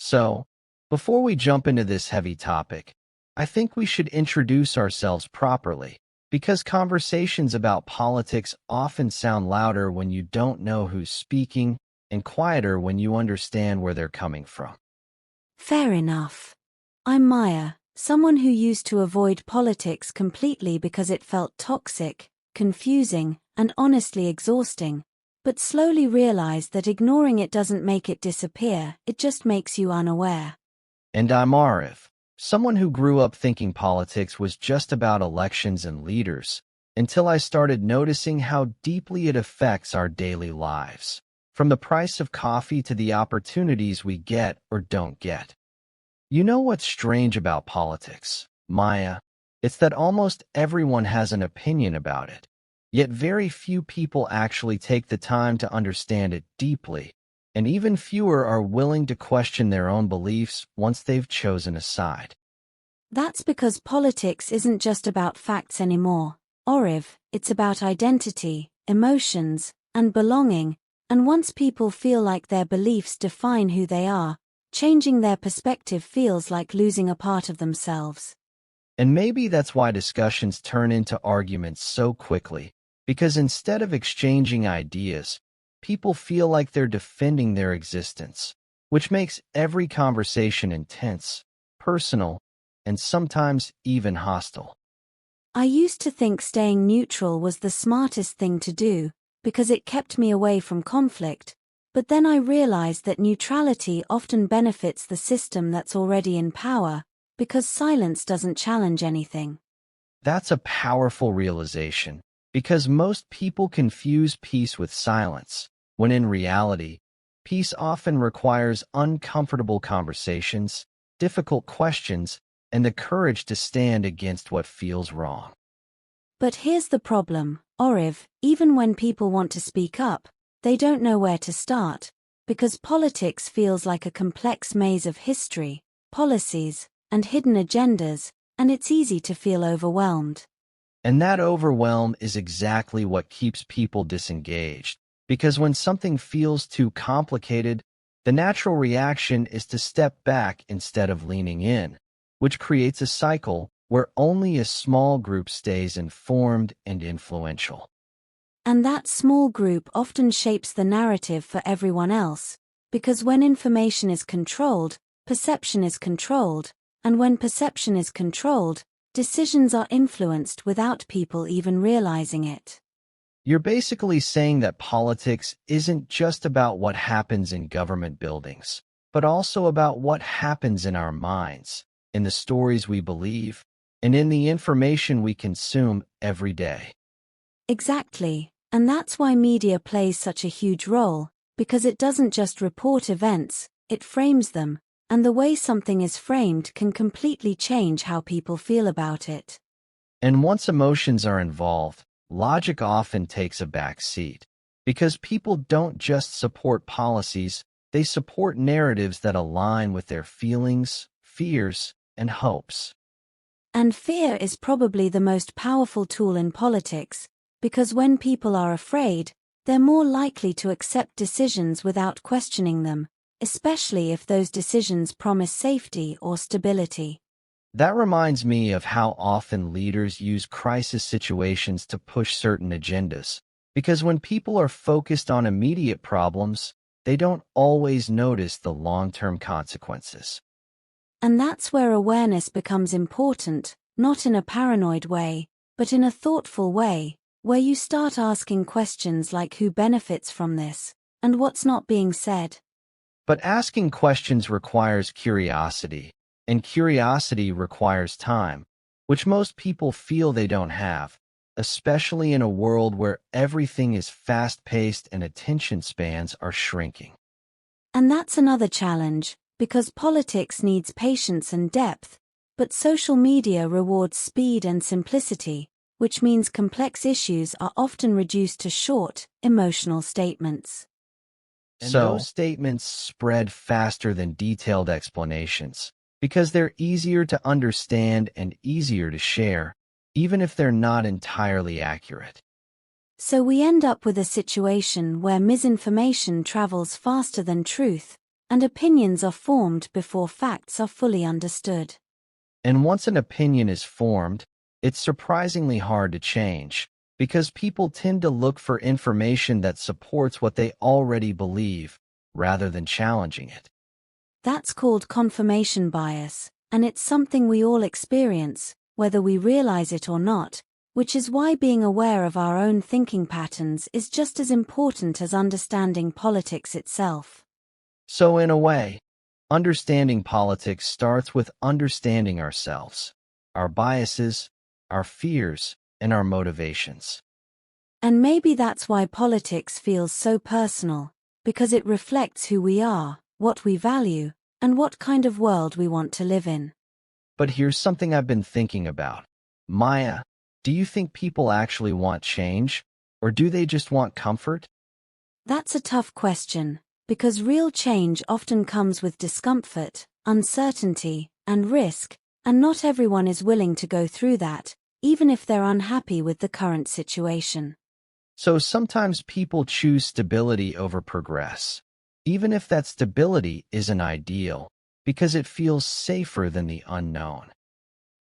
So, before we jump into this heavy topic, I think we should introduce ourselves properly, because conversations about politics often sound louder when you don't know who's speaking and quieter when you understand where they're coming from. Fair enough. I'm Maya, someone who used to avoid politics completely because it felt toxic, confusing, and honestly exhausting, but slowly realized that ignoring it doesn't make it disappear, it just makes you unaware. And I'm Arif, someone who grew up thinking politics was just about elections and leaders, until I started noticing how deeply it affects our daily lives, from the price of coffee to the opportunities we get or don't get. You know what's strange about politics, Maya? It's that almost everyone has an opinion about it, yet very few people actually take the time to understand it deeply, and even fewer are willing to question their own beliefs once they've chosen a side. That's because politics isn't just about facts anymore, Oriv, it's about identity, emotions, and belonging, and once people feel like their beliefs define who they are, changing their perspective feels like losing a part of themselves. And maybe that's why discussions turn into arguments so quickly, because instead of exchanging ideas, people feel like they're defending their existence, which makes every conversation intense, personal, and sometimes even hostile. I used to think staying neutral was the smartest thing to do, because it kept me away from conflict, but then I realized that neutrality often benefits the system that's already in power, because silence doesn't challenge anything. That's a powerful realization, because most people confuse peace with silence, when in reality, peace often requires uncomfortable conversations, difficult questions, and the courage to stand against what feels wrong. But here's the problem, Oriv, even when people want to speak up, they don't know where to start, because politics feels like a complex maze of history, policies, and hidden agendas, and it's easy to feel overwhelmed. And that overwhelm is exactly what keeps people disengaged, because when something feels too complicated, the natural reaction is to step back instead of leaning in, which creates a cycle where only a small group stays informed and influential. And that small group often shapes the narrative for everyone else, because when information is controlled, perception is controlled, and when perception is controlled, decisions are influenced without people even realizing it. You're basically saying that politics isn't just about what happens in government buildings, but also about what happens in our minds, in the stories we believe, and in the information we consume every day. Exactly, and that's why media plays such a huge role, because it doesn't just report events, it frames them, and the way something is framed can completely change how people feel about it. And once emotions are involved, logic often takes a back seat, because people don't just support policies, they support narratives that align with their feelings, fears, and hopes. And fear is probably the most powerful tool in politics, because when people are afraid, they're more likely to accept decisions without questioning them, especially if those decisions promise safety or stability. That reminds me of how often leaders use crisis situations to push certain agendas, because when people are focused on immediate problems, they don't always notice the long-term consequences. And that's where awareness becomes important, not in a paranoid way, but in a thoughtful way, where you start asking questions like who benefits from this, and what's not being said. But asking questions requires curiosity, and curiosity requires time, which most people feel they don't have, especially in a world where everything is fast-paced and attention spans are shrinking. And that's another challenge, because politics needs patience and depth, but social media rewards speed and simplicity, which means complex issues are often reduced to short, emotional statements. And those statements spread faster than detailed explanations, because they're easier to understand and easier to share, even if they're not entirely accurate. So we end up with a situation where misinformation travels faster than truth, and opinions are formed before facts are fully understood. And once an opinion is formed, it's surprisingly hard to change, because people tend to look for information that supports what they already believe, rather than challenging it. That's called confirmation bias, and it's something we all experience, whether we realize it or not, which is why being aware of our own thinking patterns is just as important as understanding politics itself. So in a way, understanding politics starts with understanding ourselves, our biases, our fears, and our motivations. And maybe that's why politics feels so personal, because it reflects who we are, what we value, and what kind of world we want to live in. But here's something I've been thinking about. Maya, do you think people actually want change, or do they just want comfort? That's a tough question, because real change often comes with discomfort, uncertainty, and risk, and not everyone is willing to go through that, even if they're unhappy with the current situation. So sometimes people choose stability over progress, even if that stability isn't ideal, because it feels safer than the unknown.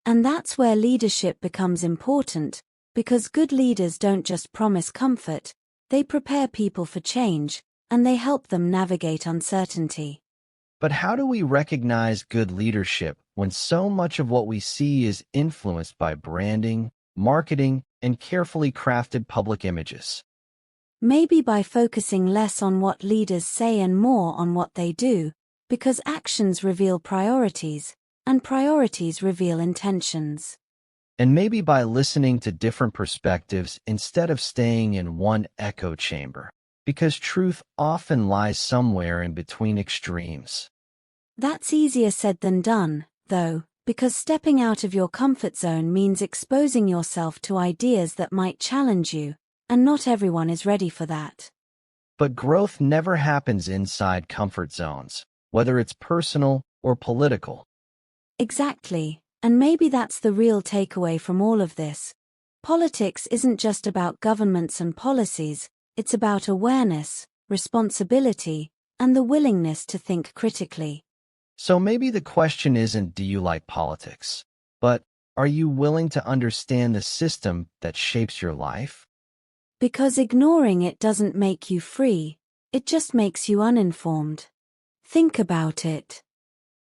And that's where leadership becomes important, because good leaders don't just promise comfort, they prepare people for change, and they help them navigate uncertainty. But how do we recognize good leadership when so much of what we see is influenced by branding, marketing, and carefully crafted public images? Maybe by focusing less on what leaders say and more on what they do, because actions reveal priorities, and priorities reveal intentions. And maybe by listening to different perspectives instead of staying in one echo chamber, because truth often lies somewhere in between extremes. That's easier said than done, though, because stepping out of your comfort zone means exposing yourself to ideas that might challenge you, and not everyone is ready for that. But growth never happens inside comfort zones, whether it's personal or political. Exactly, and maybe that's the real takeaway from all of this. Politics isn't just about governments and policies, it's about awareness, responsibility, and the willingness to think critically. So maybe the question isn't, do you like politics? But are you willing to understand the system that shapes your life? Because ignoring it doesn't make you free, it just makes you uninformed. Think about it.